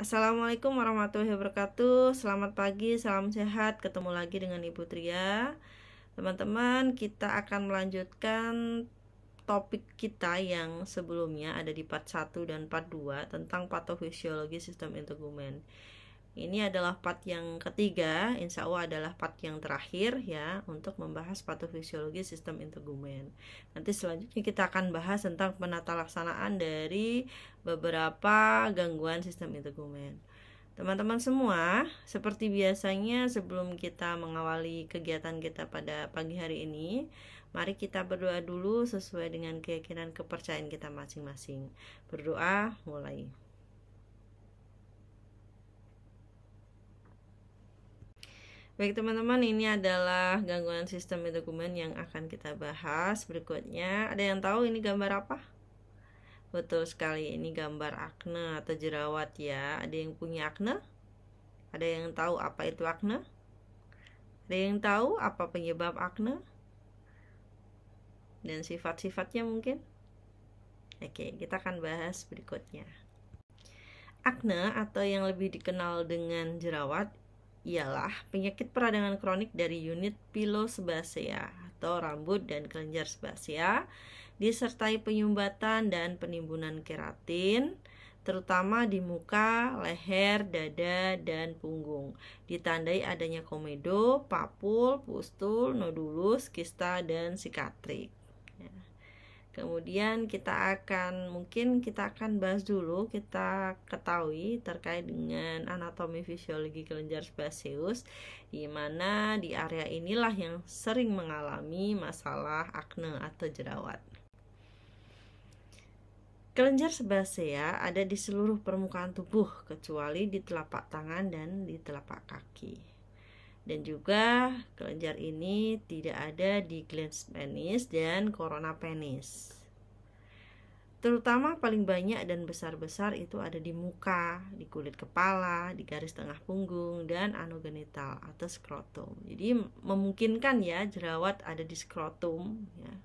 Assalamualaikum warahmatullahi wabarakatuh. Selamat pagi, salam sehat. Ketemu lagi dengan Ibu Tria. Teman-teman, kita akan melanjutkan topik kita yang sebelumnya ada di part 1 dan part 2 tentang patofisiologi sistem integumen. Ini adalah part yang ketiga, insya Allah adalah part yang terakhir ya untuk membahas patofisiologi sistem integumen. Nanti selanjutnya kita akan bahas tentang penata laksanaan dari beberapa gangguan sistem integumen. Teman-teman semua, seperti biasanya sebelum kita mengawali kegiatan kita pada pagi hari ini, mari kita berdoa dulu sesuai dengan keyakinan kepercayaan kita masing-masing. Berdoa mulai. Baik teman-teman, ini adalah gangguan sistem integumen yang akan kita bahas berikutnya. Ada yang tahu ini gambar apa? Betul sekali, ini gambar akne atau jerawat ya. Ada yang punya akne? Ada yang tahu apa itu akne? Ada yang tahu apa penyebab akne? Dan sifat-sifatnya mungkin? Oke, kita akan bahas berikutnya. Akne atau yang lebih dikenal dengan jerawat ialah penyakit peradangan kronik dari unit pilosebasea atau rambut dan kelenjar sebasea, disertai penyumbatan dan penimbunan keratin, terutama di muka, leher, dada, dan punggung. Ditandai adanya komedo, papul, pustul, nodulus, kista, dan sikatrik. Kemudian kita akan bahas dulu, kita ketahui terkait dengan anatomi fisiologi kelenjar sebaseus, di mana di area inilah yang sering mengalami masalah akne atau jerawat. Kelenjar sebasea ada di seluruh permukaan tubuh kecuali di telapak tangan dan di telapak kaki. Dan juga kelenjar ini tidak ada di glans penis dan korona penis. Terutama paling banyak dan besar-besar itu ada di muka, di kulit kepala, di garis tengah punggung, dan anogenital atau skrotum. Jadi memungkinkan ya jerawat ada di skrotum ya.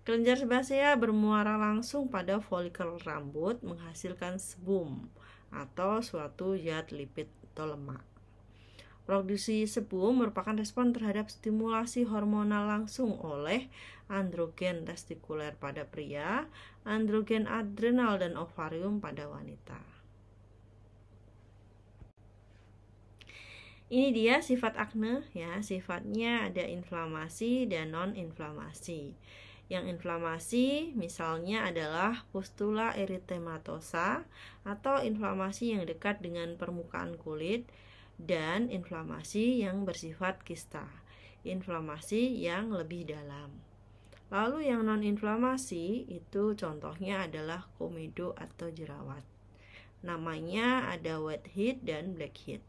Kelenjar sebasea bermuara langsung pada folikel rambut menghasilkan sebum atau suatu zat lipid atau lemak. Produksi sebum merupakan respon terhadap stimulasi hormonal langsung oleh androgen testikuler pada pria, androgen adrenal dan ovarium pada wanita. Ini dia sifat akne ya, sifatnya ada inflamasi dan non-inflamasi. Yang inflamasi misalnya adalah pustula eritematosa atau inflamasi yang dekat dengan permukaan kulit, dan inflamasi yang bersifat kista, inflamasi yang lebih dalam. Lalu yang non-inflamasi itu contohnya adalah komedo atau jerawat. Namanya ada whitehead dan blackhead.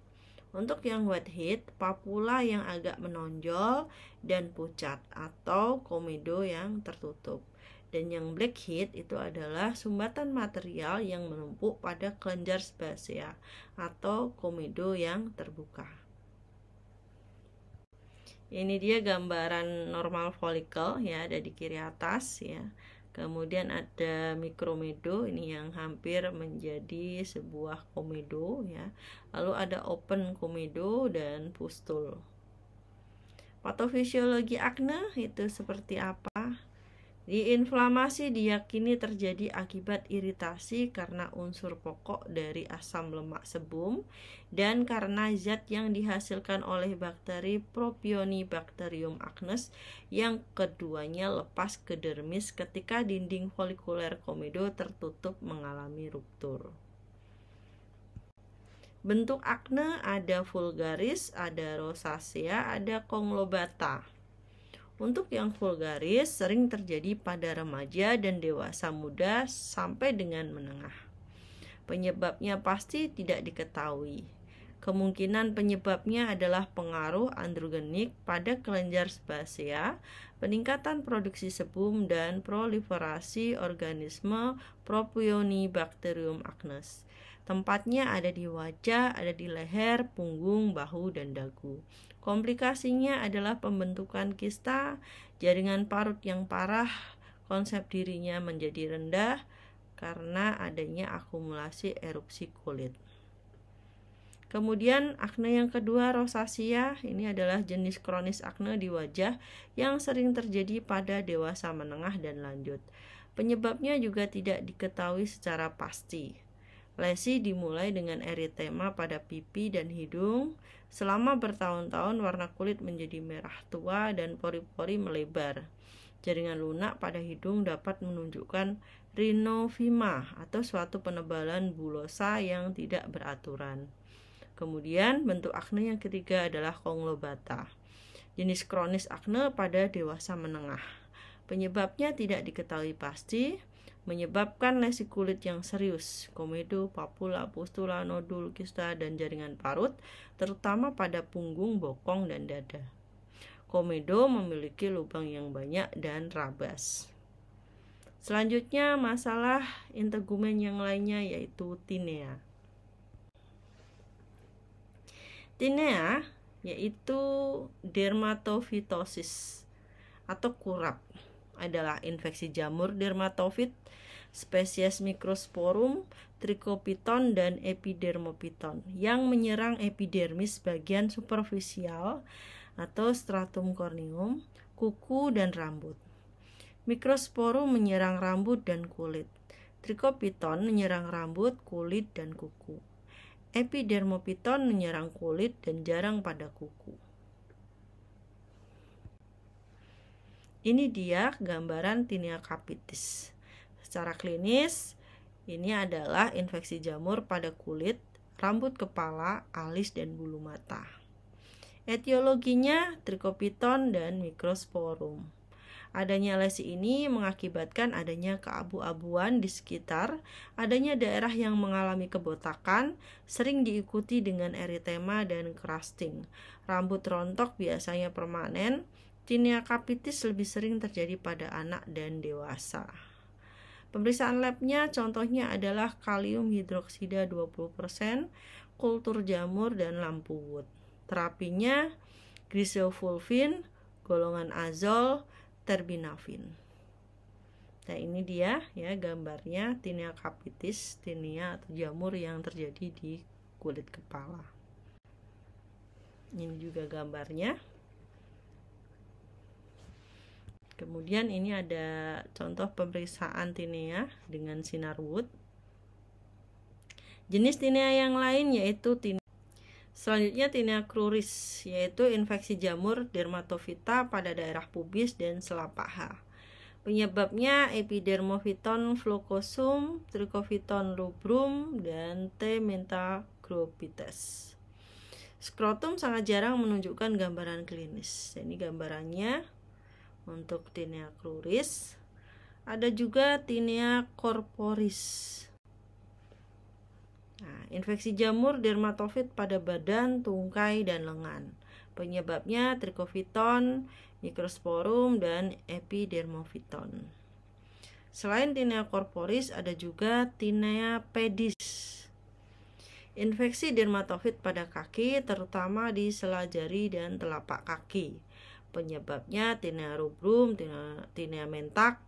Untuk yang whitehead, papula yang agak menonjol dan pucat atau komedo yang tertutup. Dan yang blackhead itu adalah sumbatan material yang menumpuk pada kelenjar sebasea atau komedo yang terbuka. Ini dia gambaran normal folikel ya, ada di kiri atas ya. Kemudian ada mikromedo, ini yang hampir menjadi sebuah komedo ya. Lalu ada open komedo dan pustul. Patofisiologi akne itu seperti apa? Inflamasi diyakini terjadi akibat iritasi karena unsur pokok dari asam lemak sebum dan karena zat yang dihasilkan oleh bakteri Propionibacterium acnes yang keduanya lepas ke dermis ketika dinding folikuler komedo tertutup mengalami ruptur. Bentuk akne ada vulgaris, ada rosacea, ada conglobata. Untuk yang vulgaris sering terjadi pada remaja dan dewasa muda sampai dengan menengah. Penyebabnya pasti tidak diketahui. Kemungkinan penyebabnya adalah pengaruh androgenik pada kelenjar sebasea, peningkatan produksi sebum, dan proliferasi organisme Propionibacterium acnes. Tempatnya ada di wajah, ada di leher, punggung, bahu, dan dagu. Komplikasinya adalah pembentukan kista, jaringan parut yang parah, konsep dirinya menjadi rendah karena adanya akumulasi erupsi kulit. Kemudian akne yang kedua, rosacea. Ini adalah jenis kronis akne di wajah yang sering terjadi pada dewasa menengah dan lanjut. Penyebabnya juga tidak diketahui secara pasti. Lesi dimulai dengan eritema pada pipi dan hidung. Selama bertahun-tahun warna kulit menjadi merah tua dan pori-pori melebar. Jaringan lunak pada hidung dapat menunjukkan rhinofima atau suatu penebalan bulosa yang tidak beraturan. Kemudian bentuk akne yang ketiga adalah conglobata. Jenis kronis akne pada dewasa menengah. Penyebabnya tidak diketahui pasti, menyebabkan lesi kulit yang serius, komedo, papula, pustula, nodul, kista, dan jaringan parut, terutama pada punggung, bokong, dan dada. Komedo memiliki lubang yang banyak dan rabas. Selanjutnya masalah integumen yang lainnya yaitu tinea. Tinea yaitu dermatofitosis atau kurap, adalah infeksi jamur dermatofit spesies Microsporum, Trichopiton, dan Epidermopiton yang menyerang epidermis bagian superficial atau stratum corneum, kuku, dan rambut. Microsporum menyerang rambut dan kulit. Trichopiton menyerang rambut, kulit, dan kuku. Epidermopiton menyerang kulit dan jarang pada kuku. Ini dia gambaran tinea capitis. Secara klinis, ini adalah infeksi jamur pada kulit, rambut kepala, alis, dan bulu mata. Etiologinya Trichopiton dan Microsporum. Adanya lesi ini mengakibatkan adanya keabu-abuan di sekitar, adanya daerah yang mengalami kebotakan, sering diikuti dengan eritema dan crusting. Rambut rontok biasanya permanen. Tinea capitis lebih sering terjadi pada anak dan dewasa. Pemeriksaan labnya contohnya adalah kalium hidroksida 20%, kultur jamur, dan lampu wood. Terapinya grisofulvin, golongan azol, terbinafin. Nah, ini dia ya gambarnya tinea capitis, tinea atau jamur yang terjadi di kulit kepala. Ini juga gambarnya. Kemudian ini ada contoh pemeriksaan tinea dengan sinar wood. Jenis tinea yang lain yaitu tinea. Selanjutnya tinea cruris, yaitu infeksi jamur dermatofita pada daerah pubis dan sela paha. Penyebabnya Epidermophyton flocosum, Trichophyton rubrum, dan T. mentagrophytes. Skrotum sangat jarang menunjukkan gambaran klinis. Ini gambarannya untuk tinea cruris. Ada juga tinea corporis. Nah, infeksi jamur dermatofit pada badan, tungkai, dan lengan. Penyebabnya Trichophyton, Microsporum, dan Epidermophyton. Selain tinea corporis, ada juga tinea pedis. Infeksi dermatofit pada kaki, terutama di sela jari dan telapak kaki. Penyebabnya tinea rubrum, tinea mentak,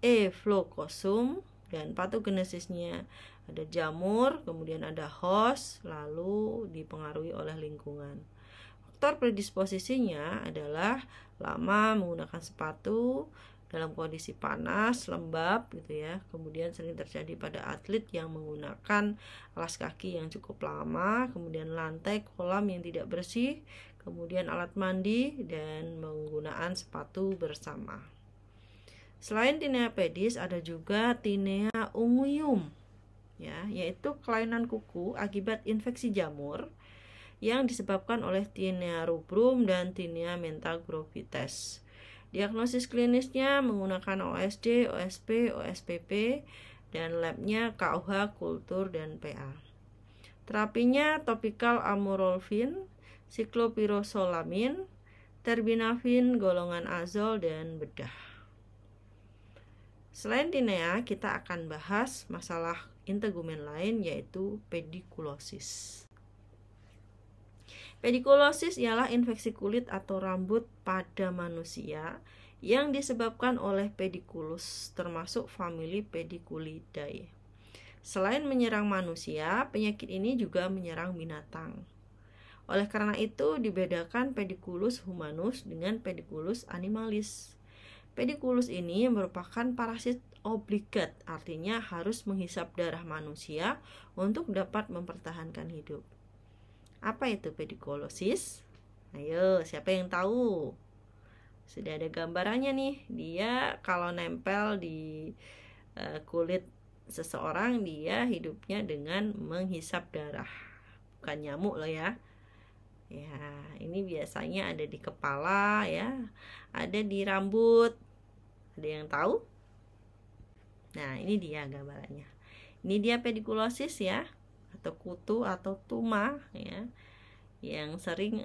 E. flocosum, dan patogenesisnya ada jamur, kemudian ada host, lalu dipengaruhi oleh lingkungan. Faktor predisposisinya adalah lama menggunakan sepatu dalam kondisi panas, lembab gitu ya. Kemudian sering terjadi pada atlet yang menggunakan alas kaki yang cukup lama, kemudian lantai kolam yang tidak bersih, kemudian alat mandi, dan penggunaan sepatu bersama. Selain tinea pedis, ada juga tinea unguium, ya, yaitu kelainan kuku akibat infeksi jamur yang disebabkan oleh tinea rubrum dan tinea mentagrophytes. Diagnosis klinisnya menggunakan OSD, OSP, OSPP, dan labnya KUH, kultur, dan PA. Terapinya topikal amorolfin, siklopirosolamin, terbinafin, golongan azol, dan bedah. Selain tinea, kita akan bahas masalah integumen lain yaitu pedikulosis. Pedikulosis ialah infeksi kulit atau rambut pada manusia yang disebabkan oleh pediculus, termasuk famili Pediculidae. Selain menyerang manusia, penyakit ini juga menyerang binatang. Oleh karena itu, dibedakan Pediculus humanus dengan Pediculus animalis. Pediculus ini merupakan parasit obligat, artinya harus menghisap darah manusia untuk dapat mempertahankan hidup. Apa itu pediculosis? Ayo, siapa yang tahu? Sudah ada gambarannya nih. Dia kalau nempel di kulit seseorang, dia hidupnya dengan menghisap darah, bukan nyamuk loh ya. Ya, ini biasanya ada di kepala ya, ada di rambut. Ada yang tahu? Nah, ini dia gambarannya. Ini dia pediculosis ya, atau kutu atau tuma ya, yang sering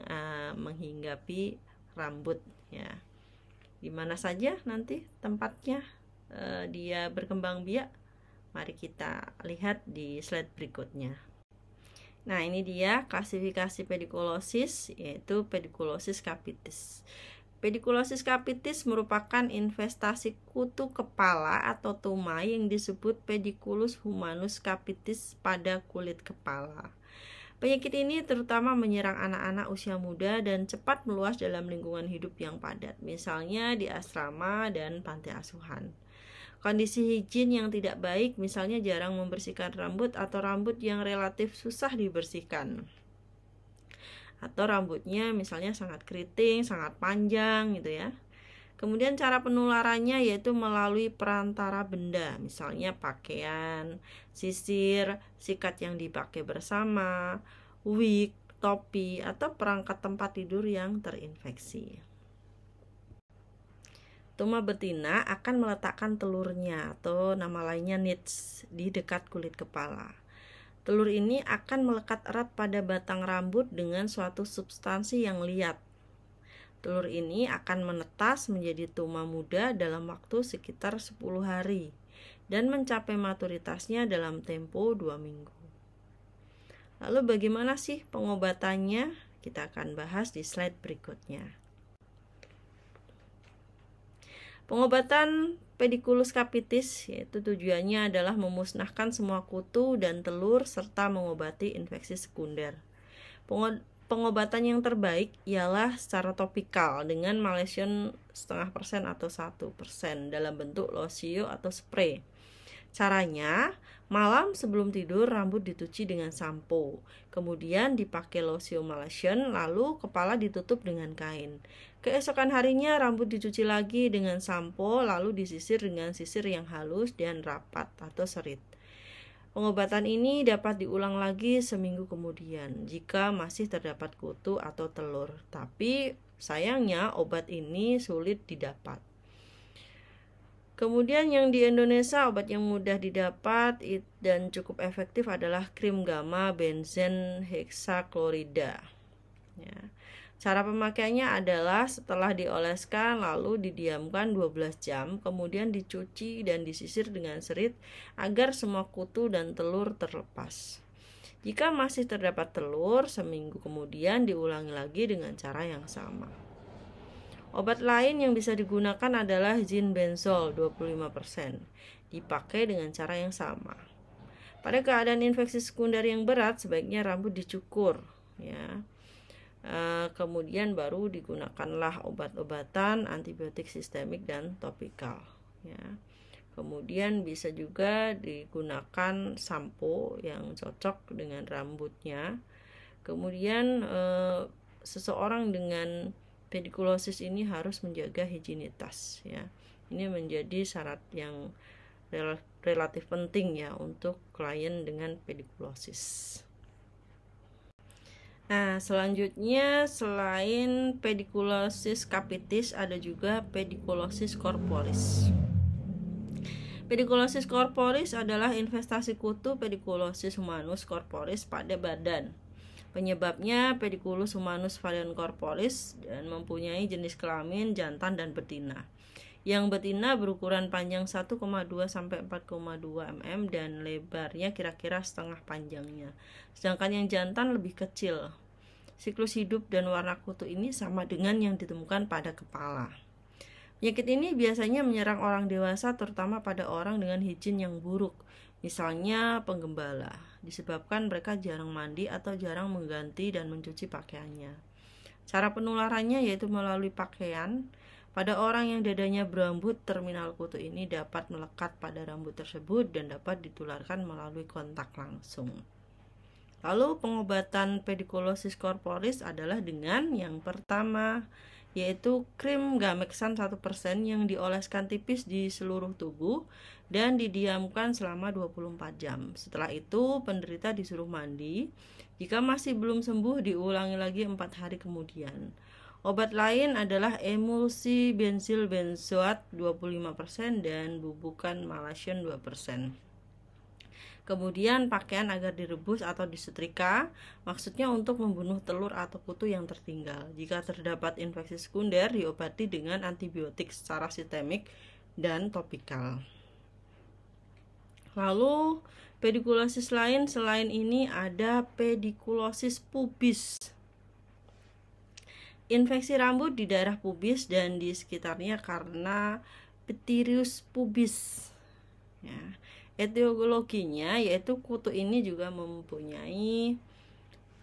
menghinggapi rambut ya. Di mana saja nanti tempatnya dia berkembang biak? Mari kita lihat di slide berikutnya. Nah, ini dia klasifikasi pediculosis, yaitu pediculosis capitis. Pediculosis capitis merupakan investasi kutu kepala atau tuma yang disebut Pediculus humanus capitis pada kulit kepala. Penyakit ini terutama menyerang anak-anak usia muda dan cepat meluas dalam lingkungan hidup yang padat, misalnya di asrama dan panti asuhan. Kondisi higien yang tidak baik, misalnya jarang membersihkan rambut atau rambut yang relatif susah dibersihkan, atau rambutnya misalnya sangat keriting, sangat panjang gitu ya. Kemudian cara penularannya yaitu melalui perantara benda, misalnya pakaian, sisir, sikat yang dipakai bersama, wig, topi, atau perangkat tempat tidur yang terinfeksi. Tuma betina akan meletakkan telurnya atau nama lainnya nits di dekat kulit kepala. Telur ini akan melekat erat pada batang rambut dengan suatu substansi yang liat. Telur ini akan menetas menjadi tuma muda dalam waktu sekitar 10 hari dan mencapai maturitasnya dalam tempo 2 minggu. Lalu bagaimana sih pengobatannya? Kita akan bahas di slide berikutnya. Pengobatan Pediculus capitis yaitu tujuannya adalah memusnahkan semua kutu dan telur serta mengobati infeksi sekunder. Pengobatan yang terbaik ialah secara topikal dengan malesion 0,5% atau 1% dalam bentuk losio atau spray. Caranya, malam sebelum tidur rambut dicuci dengan sampo, kemudian dipakai lotion malesion, lalu kepala ditutup dengan kain. Keesokan harinya rambut dicuci lagi dengan sampo, lalu disisir dengan sisir yang halus dan rapat atau serit. Pengobatan ini dapat diulang lagi seminggu kemudian jika masih terdapat kutu atau telur. Tapi sayangnya obat ini sulit didapat. Kemudian yang di Indonesia obat yang mudah didapat dan cukup efektif adalah krim gamma benzen heksaklorida. Ya. Cara pemakaiannya adalah setelah dioleskan lalu didiamkan 12 jam, kemudian dicuci dan disisir dengan serit agar semua kutu dan telur terlepas. Jika masih terdapat telur, seminggu kemudian diulangi lagi dengan cara yang sama. Obat lain yang bisa digunakan adalah zinbenzol 25%, dipakai dengan cara yang sama. Pada keadaan infeksi sekunder yang berat, sebaiknya rambut dicukur, ya. Kemudian baru digunakanlah obat-obatan antibiotik sistemik dan topikal, ya. Kemudian bisa juga digunakan sampo yang cocok dengan rambutnya. Kemudian seseorang dengan pediculosis ini harus menjaga higienitas ya. Ini menjadi syarat yang relatif penting ya untuk klien dengan pediculosis. Nah, selanjutnya selain pediculosis capitis ada juga pediculosis corporis. Pediculosis corporis adalah investasi kutu Pediculosis humanus corporis pada badan. Penyebabnya Pediculus humanus varian corporis dan mempunyai jenis kelamin jantan dan betina. Yang betina berukuran panjang 1,2 sampai 4,2 mm dan lebarnya kira-kira setengah panjangnya. Sedangkan yang jantan lebih kecil. Siklus hidup dan warna kutu ini sama dengan yang ditemukan pada kepala. Penyakit ini biasanya menyerang orang dewasa terutama pada orang dengan higien yang buruk. Misalnya penggembala, disebabkan mereka jarang mandi atau jarang mengganti dan mencuci pakaiannya. Cara penularannya yaitu melalui pakaian. Pada orang yang dadanya berambut, terminal kutu ini dapat melekat pada rambut tersebut dan dapat ditularkan melalui kontak langsung. Lalu pengobatan pediculosis corporis adalah dengan yang pertama, yaitu krim Gamexan 1% yang dioleskan tipis di seluruh tubuh dan didiamkan selama 24 jam. Setelah itu, penderita disuruh mandi. Jika masih belum sembuh, diulangi lagi 4 hari kemudian. Obat lain adalah emulsi bensil benzoat 25% dan bubukan Malaysian 2%. Kemudian pakaian agar direbus atau disetrika, maksudnya untuk membunuh telur atau kutu yang tertinggal. Jika terdapat infeksi sekunder, diobati dengan antibiotik secara sistemik dan topikal. Lalu pedikulosis lain selain ini ada pedikulosis pubis. Infeksi rambut di daerah pubis dan di sekitarnya karena Pterius pubis. Ya. Etiologinya yaitu kutu ini juga mempunyai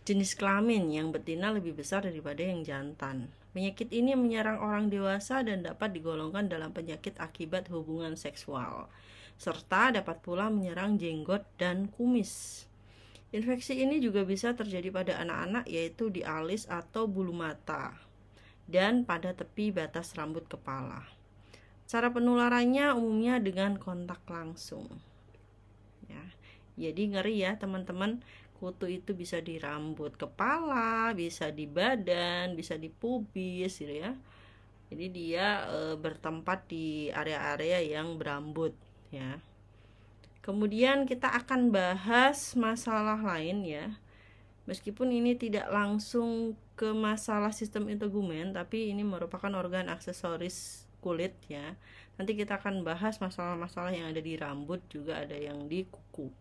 jenis kelamin yang betina lebih besar daripada yang jantan. Penyakit ini menyerang orang dewasa dan dapat digolongkan dalam penyakit akibat hubungan seksual, serta dapat pula menyerang jenggot dan kumis. Infeksi ini juga bisa terjadi pada anak-anak, yaitu di alis atau bulu mata dan pada tepi batas rambut kepala. Cara penularannya umumnya dengan kontak langsung. Ya, jadi ngeri ya teman-teman, kutu itu bisa di rambut kepala, bisa di badan, bisa di pubis gitu ya. Jadi dia bertempat di area-area yang berambut ya. Kemudian kita akan bahas masalah lain ya. Meskipun ini tidak langsung ke masalah sistem integumen, tapi ini merupakan organ aksesoris kulit ya. Nanti kita akan bahas masalah-masalah yang ada di rambut, juga ada yang di kuku.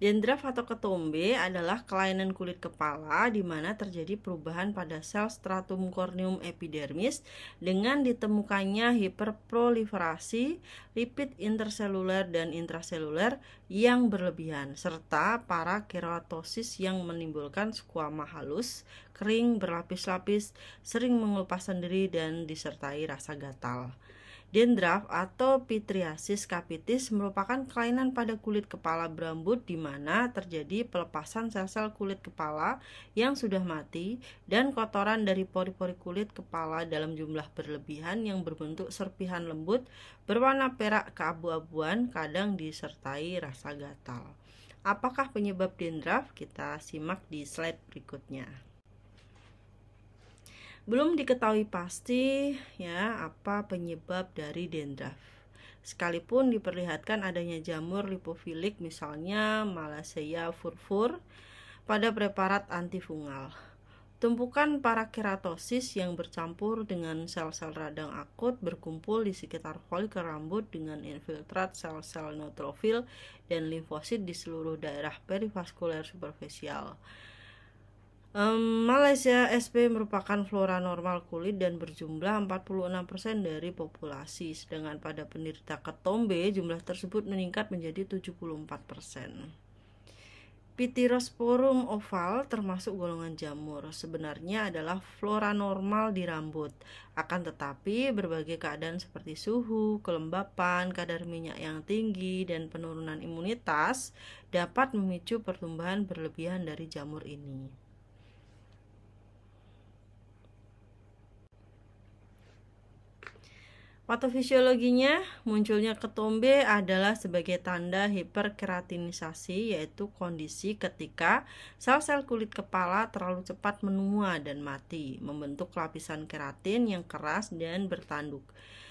Dandruff atau ketombe adalah kelainan kulit kepala di mana terjadi perubahan pada sel stratum corneum epidermis dengan ditemukannya hiperproliferasi lipid interseluler dan intraseluler yang berlebihan serta parakeratosis yang menimbulkan squama halus, kering berlapis-lapis, sering mengelupas sendiri dan disertai rasa gatal. Dandruff atau pityriasis capitis merupakan kelainan pada kulit kepala berambut di mana terjadi pelepasan sel-sel kulit kepala yang sudah mati dan kotoran dari pori-pori kulit kepala dalam jumlah berlebihan yang berbentuk serpihan lembut berwarna perak keabu-abuan, kadang disertai rasa gatal. Apakah penyebab dandruff? Kita simak di slide berikutnya. Belum diketahui pasti ya apa penyebab dari dandruff. Sekalipun diperlihatkan adanya jamur lipofilik misalnya Malassezia furfur pada preparat antifungal. Tumpukan parakeratosis yang bercampur dengan sel-sel radang akut berkumpul di sekitar folikel rambut dengan infiltrat sel-sel neutrofil dan limfosit di seluruh daerah perivaskuler superficial. Malassezia sp merupakan flora normal kulit dan berjumlah 46% dari populasi, sedangkan pada penderita ketombe jumlah tersebut meningkat menjadi 74%. Pityrosporum oval termasuk golongan jamur, sebenarnya adalah flora normal di rambut. Akan tetapi berbagai keadaan seperti suhu, kelembapan, kadar minyak yang tinggi, dan penurunan imunitas dapat memicu pertumbuhan berlebihan dari jamur ini. Patofisiologinya, munculnya ketombe adalah sebagai tanda hiperkeratinisasi, yaitu kondisi ketika sel-sel kulit kepala terlalu cepat menua dan mati, membentuk lapisan keratin yang keras dan bertanduk.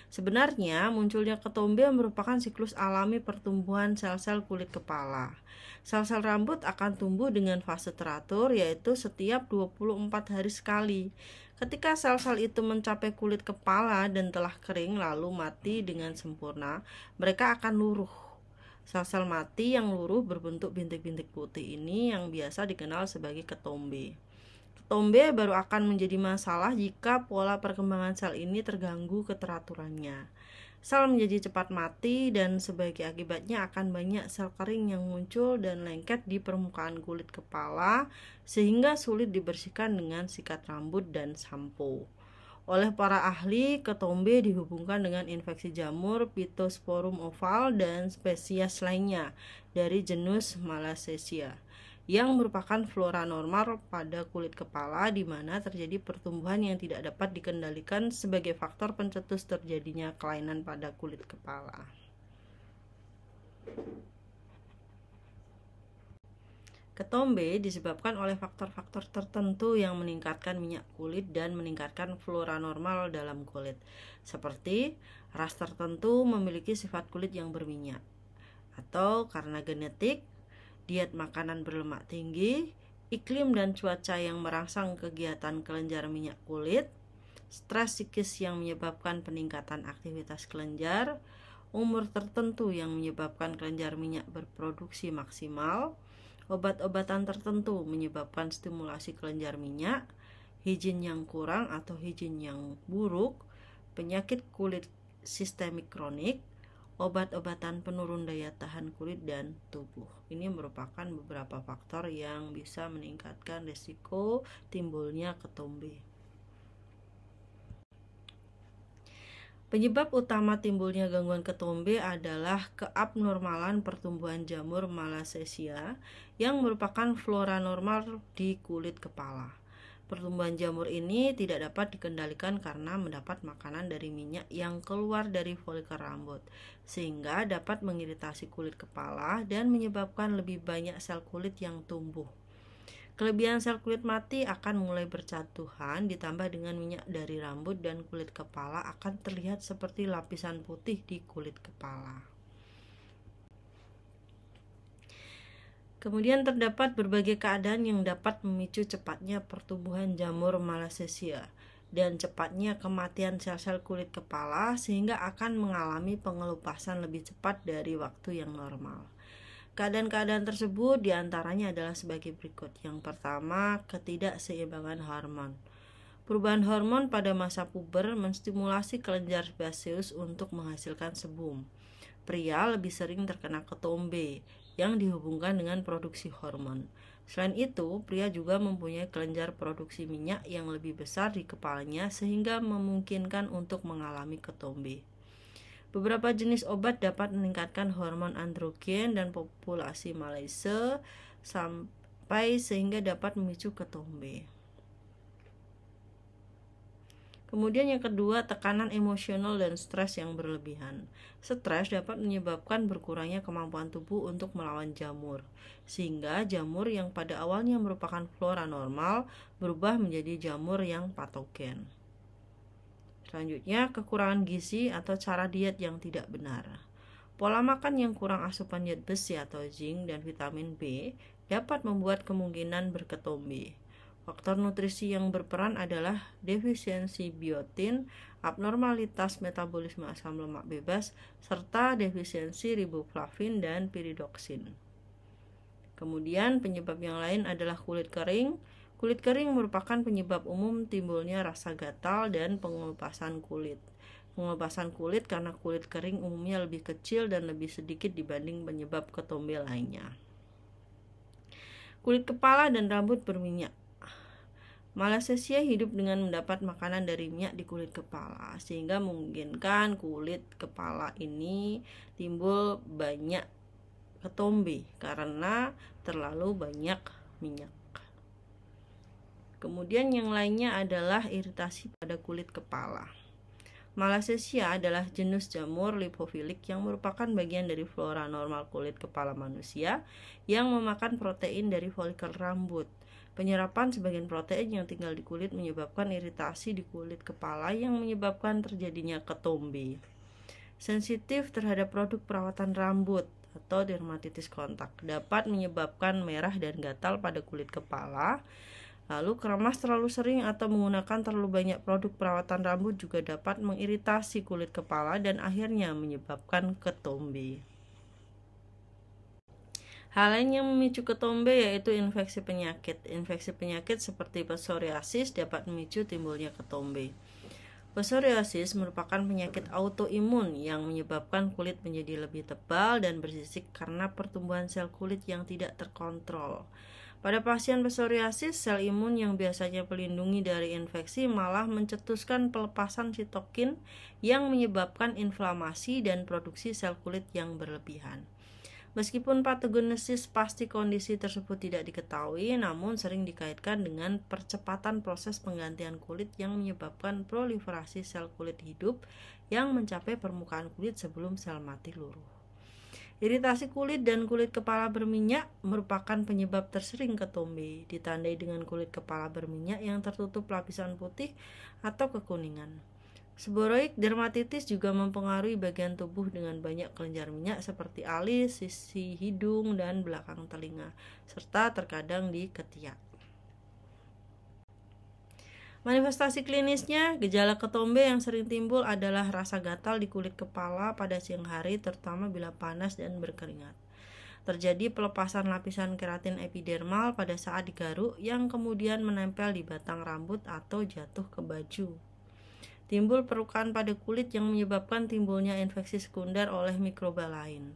Sebenarnya, munculnya ketombe merupakan siklus alami pertumbuhan sel-sel kulit kepala. Sel-sel rambut akan tumbuh dengan fase teratur, yaitu setiap 24 hari sekali. Ketika sel-sel itu mencapai kulit kepala dan telah kering lalu mati dengan sempurna, mereka akan luruh. Sel-sel mati yang luruh berbentuk bintik-bintik putih ini yang biasa dikenal sebagai ketombe. Ketombe baru akan menjadi masalah jika pola perkembangan sel ini terganggu keteraturannya. Sel menjadi cepat mati dan sebagai akibatnya akan banyak sel kering yang muncul dan lengket di permukaan kulit kepala sehingga sulit dibersihkan dengan sikat rambut dan sampo. Oleh para ahli, ketombe dihubungkan dengan infeksi jamur Pittosporum oval dan spesies lainnya dari genus Malassezia yang merupakan flora normal pada kulit kepala di mana terjadi pertumbuhan yang tidak dapat dikendalikan sebagai faktor pencetus terjadinya kelainan pada kulit kepala. Ketombe disebabkan oleh faktor-faktor tertentu yang meningkatkan minyak kulit dan meningkatkan flora normal dalam kulit, seperti ras tertentu memiliki sifat kulit yang berminyak, atau karena genetik, diet makanan berlemak tinggi, iklim dan cuaca yang merangsang kegiatan kelenjar minyak kulit, stres psikis yang menyebabkan peningkatan aktivitas kelenjar, umur tertentu yang menyebabkan kelenjar minyak berproduksi maksimal, obat-obatan tertentu menyebabkan stimulasi kelenjar minyak, higien yang kurang atau higien yang buruk, penyakit kulit sistemik kronik, obat-obatan penurun daya tahan kulit dan tubuh. Ini merupakan beberapa faktor yang bisa meningkatkan risiko timbulnya ketombe. Penyebab utama timbulnya gangguan ketombe adalah keabnormalan pertumbuhan jamur Malassezia yang merupakan flora normal di kulit kepala. Pertumbuhan jamur ini tidak dapat dikendalikan karena mendapat makanan dari minyak yang keluar dari folikel rambut, sehingga dapat mengiritasi kulit kepala dan menyebabkan lebih banyak sel kulit yang tumbuh. Kelebihan sel kulit mati akan mulai berjatuhan, ditambah dengan minyak dari rambut dan kulit kepala akan terlihat seperti lapisan putih di kulit kepala. Kemudian terdapat berbagai keadaan yang dapat memicu cepatnya pertumbuhan jamur Malassezia dan cepatnya kematian sel-sel kulit kepala sehingga akan mengalami pengelupasan lebih cepat dari waktu yang normal. Keadaan-keadaan tersebut diantaranya adalah sebagai berikut. Yang pertama, ketidakseimbangan hormon. Perubahan hormon pada masa puber menstimulasi kelenjar sebaceus untuk menghasilkan sebum. Pria lebih sering terkena ketombe yang dihubungkan dengan produksi hormon. Selain itu, pria juga mempunyai kelenjar produksi minyak yang lebih besar di kepalanya sehingga memungkinkan untuk mengalami ketombe. Beberapa jenis obat dapat meningkatkan hormon androgen dan populasi Malaise sampai sehingga dapat memicu ketombe. Kemudian yang kedua, tekanan emosional dan stres yang berlebihan. Stres dapat menyebabkan berkurangnya kemampuan tubuh untuk melawan jamur, sehingga jamur yang pada awalnya merupakan flora normal berubah menjadi jamur yang patogen. Selanjutnya, kekurangan gizi atau cara diet yang tidak benar. Pola makan yang kurang asupan zat besi atau zinc dan vitamin B dapat membuat kemungkinan berketombe. Faktor nutrisi yang berperan adalah defisiensi biotin, abnormalitas metabolisme asam lemak bebas, serta defisiensi riboflavin dan piridoksin. Kemudian penyebab yang lain adalah kulit kering. Kulit kering merupakan penyebab umum timbulnya rasa gatal dan pengelupasan kulit. Pengelupasan kulit karena kulit kering umumnya lebih kecil dan lebih sedikit dibanding penyebab ketombe lainnya. Kulit kepala dan rambut berminyak. Malassezia hidup dengan mendapat makanan dari minyak di kulit kepala, sehingga memungkinkan kulit kepala ini timbul banyak ketombe karena terlalu banyak minyak. Kemudian yang lainnya adalah iritasi pada kulit kepala. Malassezia adalah jenis jamur lipofilik yang merupakan bagian dari flora normal kulit kepala manusia yang memakan protein dari folikel rambut. Penyerapan sebagian protein yang tinggal di kulit menyebabkan iritasi di kulit kepala yang menyebabkan terjadinya ketombe. Sensitif terhadap produk perawatan rambut atau dermatitis kontak dapat menyebabkan merah dan gatal pada kulit kepala. Lalu keramas terlalu sering atau menggunakan terlalu banyak produk perawatan rambut juga dapat mengiritasi kulit kepala dan akhirnya menyebabkan ketombe. Hal lain yang memicu ketombe yaitu infeksi penyakit. Infeksi penyakit seperti psoriasis dapat memicu timbulnya ketombe. Psoriasis merupakan penyakit autoimun yang menyebabkan kulit menjadi lebih tebal dan bersisik karena pertumbuhan sel kulit yang tidak terkontrol. Pada pasien psoriasis, sel imun yang biasanya melindungi dari infeksi malah mencetuskan pelepasan sitokin yang menyebabkan inflamasi dan produksi sel kulit yang berlebihan. Meskipun patogenesis pasti kondisi tersebut tidak diketahui, namun sering dikaitkan dengan percepatan proses penggantian kulit yang menyebabkan proliferasi sel kulit hidup yang mencapai permukaan kulit sebelum sel mati luruh. Iritasi kulit dan kulit kepala berminyak merupakan penyebab tersering ketombe, ditandai dengan kulit kepala berminyak yang tertutup lapisan putih atau kekuningan. Seborrheic dermatitis juga mempengaruhi bagian tubuh dengan banyak kelenjar minyak seperti alis, sisi hidung, dan belakang telinga, serta terkadang di ketiak. Manifestasi klinisnya, gejala ketombe yang sering timbul adalah rasa gatal di kulit kepala pada siang hari, terutama bila panas dan berkeringat. Terjadi pelepasan lapisan keratin epidermal pada saat digaruk yang kemudian menempel di batang rambut atau jatuh ke baju. Timbul perukaan pada kulit yang menyebabkan timbulnya infeksi sekunder oleh mikroba lain.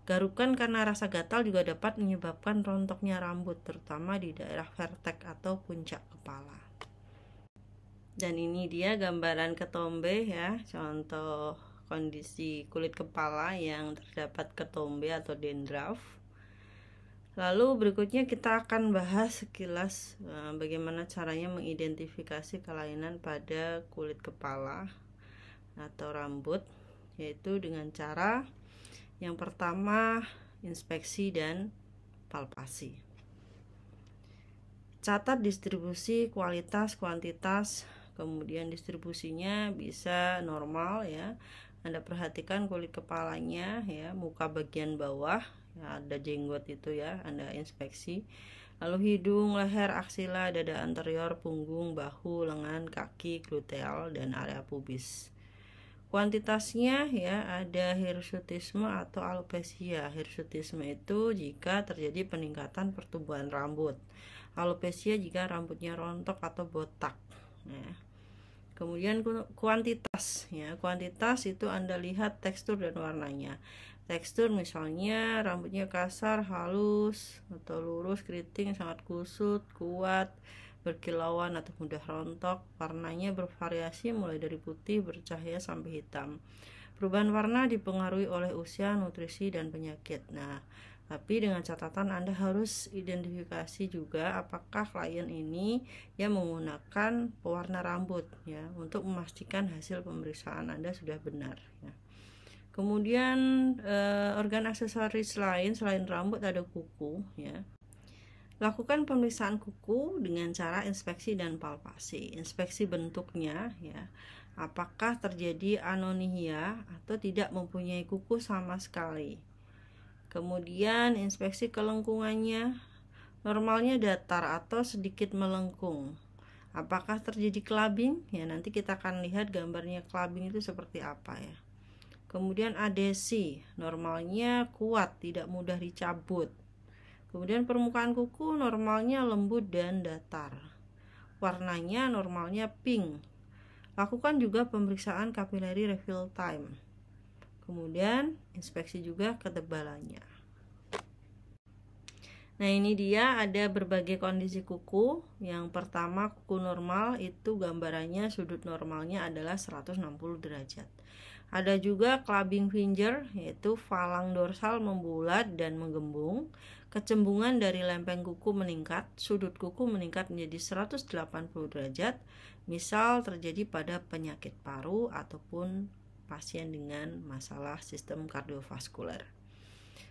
Garukan karena rasa gatal juga dapat menyebabkan rontoknya rambut, terutama di daerah vertek atau puncak kepala. Dan ini dia gambaran ketombe ya, contoh kondisi kulit kepala yang terdapat ketombe atau dandruff. Lalu berikutnya kita akan bahas sekilas bagaimana caranya mengidentifikasi kelainan pada kulit kepala atau rambut, yaitu dengan cara yang pertama inspeksi dan palpasi. Catat distribusi, kualitas, kuantitas, kemudian distribusinya bisa normal ya. Anda perhatikan kulit kepalanya ya, muka bagian bawah ya, ada jenggot itu ya, Anda inspeksi. Lalu hidung, leher, aksila, dada anterior, punggung, bahu, lengan, kaki, gluteal, dan area pubis. Kuantitasnya ya, ada hirsutisme atau alopecia. Hirsutisme itu jika terjadi peningkatan pertumbuhan rambut. Alopecia jika rambutnya rontok atau botak. Ya. Kemudian kuantitas ya, kuantitas itu Anda lihat tekstur dan warnanya. Tekstur misalnya rambutnya kasar, halus, atau lurus, keriting, sangat kusut, kuat, berkilauan atau mudah rontok. Warnanya bervariasi mulai dari putih, bercahaya sampai hitam. Perubahan warna dipengaruhi oleh usia, nutrisi, dan penyakit. Nah, tapi dengan catatan Anda harus identifikasi juga apakah klien ini yang menggunakan pewarna rambut ya, untuk memastikan hasil pemeriksaan Anda sudah benar ya. Kemudian organ aksesoris lain selain rambut ada kuku ya. Lakukan pemeriksaan kuku dengan cara inspeksi dan palpasi. Inspeksi bentuknya ya, apakah terjadi anonychia atau tidak mempunyai kuku sama sekali. Kemudian inspeksi kelengkungannya, normalnya datar atau sedikit melengkung. Apakah terjadi clubbing? Ya, nanti kita akan lihat gambarnya clubbing itu seperti apa ya. Kemudian adesi, normalnya kuat, tidak mudah dicabut. Kemudian permukaan kuku normalnya lembut dan datar. Warnanya normalnya pink. Lakukan juga pemeriksaan capillary refill time. Kemudian inspeksi juga ketebalannya. Nah, ini dia ada berbagai kondisi kuku. Yang pertama, kuku normal itu gambarannya sudut normalnya adalah 160 derajat. Ada juga clubbing finger, yaitu falang dorsal membulat dan menggembung. Kecembungan dari lempeng kuku meningkat, sudut kuku meningkat menjadi 180 derajat. Misal terjadi pada penyakit paru ataupun pasien dengan masalah sistem kardiovaskuler.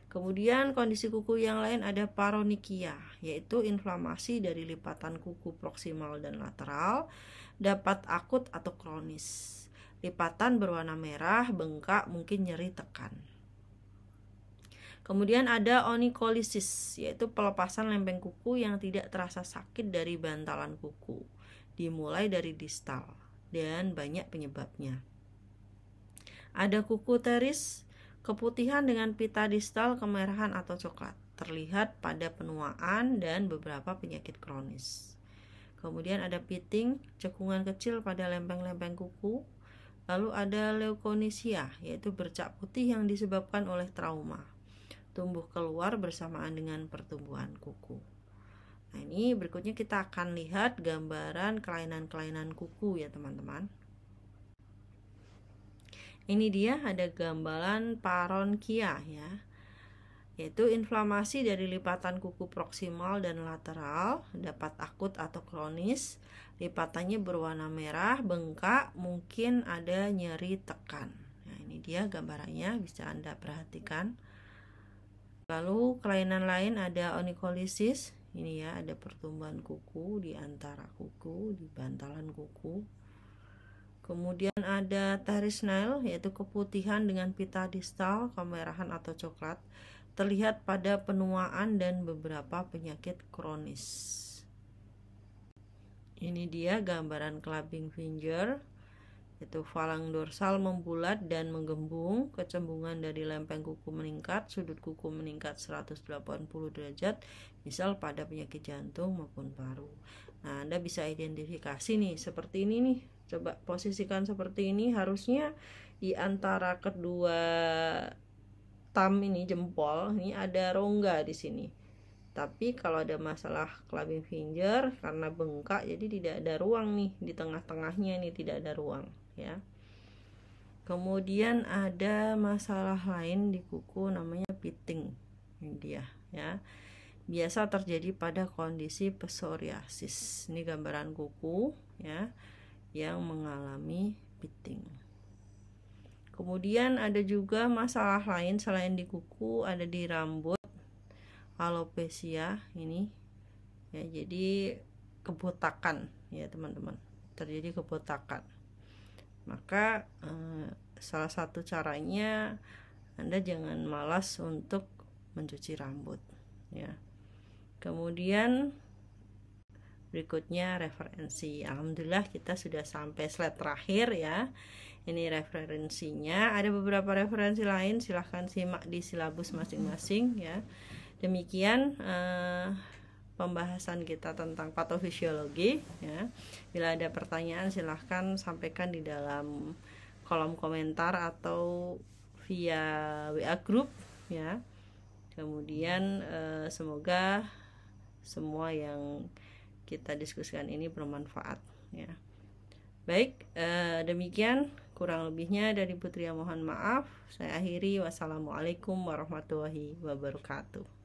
Kemudian kondisi kuku yang lain ada paronychia, yaitu inflamasi dari lipatan kuku proksimal dan lateral, dapat akut atau kronis. Lipatan berwarna merah, bengkak, mungkin nyeri tekan. Kemudian ada onycholisis, yaitu pelepasan lempeng kuku yang tidak terasa sakit dari bantalan kuku, dimulai dari distal dan banyak penyebabnya. Ada kuku teris, keputihan dengan pita distal kemerahan atau coklat, terlihat pada penuaan dan beberapa penyakit kronis. Kemudian ada pitting, cekungan kecil pada lempeng-lempeng kuku. Lalu ada leukonychia, yaitu bercak putih yang disebabkan oleh trauma, tumbuh keluar bersamaan dengan pertumbuhan kuku. Nah, ini berikutnya kita akan lihat gambaran kelainan-kelainan kuku ya teman-teman. Ini dia ada gambaran paronkia ya, yaitu inflamasi dari lipatan kuku proksimal dan lateral, dapat akut atau kronis. Lipatannya berwarna merah, bengkak, mungkin ada nyeri tekan. Nah, ini dia gambarannya, bisa Anda perhatikan. Lalu kelainan lain ada onikolisis. Ini ya, ada pertumbuhan kuku di antara kuku, di bantalan kuku. Kemudian ada teres nail, yaitu keputihan dengan pita distal, kemerahan atau coklat, terlihat pada penuaan dan beberapa penyakit kronis. Ini dia gambaran clubbing finger, yaitu falang dorsal membulat dan menggembung, kecembungan dari lempeng kuku meningkat, sudut kuku meningkat 180 derajat, misal pada penyakit jantung maupun paru. Nah, Anda bisa identifikasi nih, seperti ini nih. Coba posisikan seperti ini, harusnya di antara kedua thumb ini, jempol, ini ada rongga di sini. Tapi kalau ada masalah clubbing finger karena bengkak, jadi tidak ada ruang nih di tengah-tengahnya, ini tidak ada ruang ya. Kemudian ada masalah lain di kuku namanya pitting. Ini dia ya. Biasa terjadi pada kondisi psoriasis. Ini gambaran kuku ya yang mengalami pitting. Kemudian ada juga masalah lain selain di kuku, ada di rambut, alopecia ini ya, jadi kebotakan ya teman-teman, terjadi kebotakan. Maka salah satu caranya Anda jangan malas untuk mencuci rambut ya. Kemudian berikutnya referensi. Alhamdulillah kita sudah sampai slide terakhir ya. Ini referensinya. Ada beberapa referensi lain, silahkan simak di silabus masing-masing ya. Demikian pembahasan kita tentang patofisiologi ya. Bila ada pertanyaan silahkan sampaikan di dalam kolom komentar atau via WA group ya. Kemudian semoga semua yang kita diskusikan ini bermanfaat ya. Baik, demikian kurang lebihnya dari Putria, mohon maaf. Saya akhiri, wassalamualaikum warahmatullahi wabarakatuh.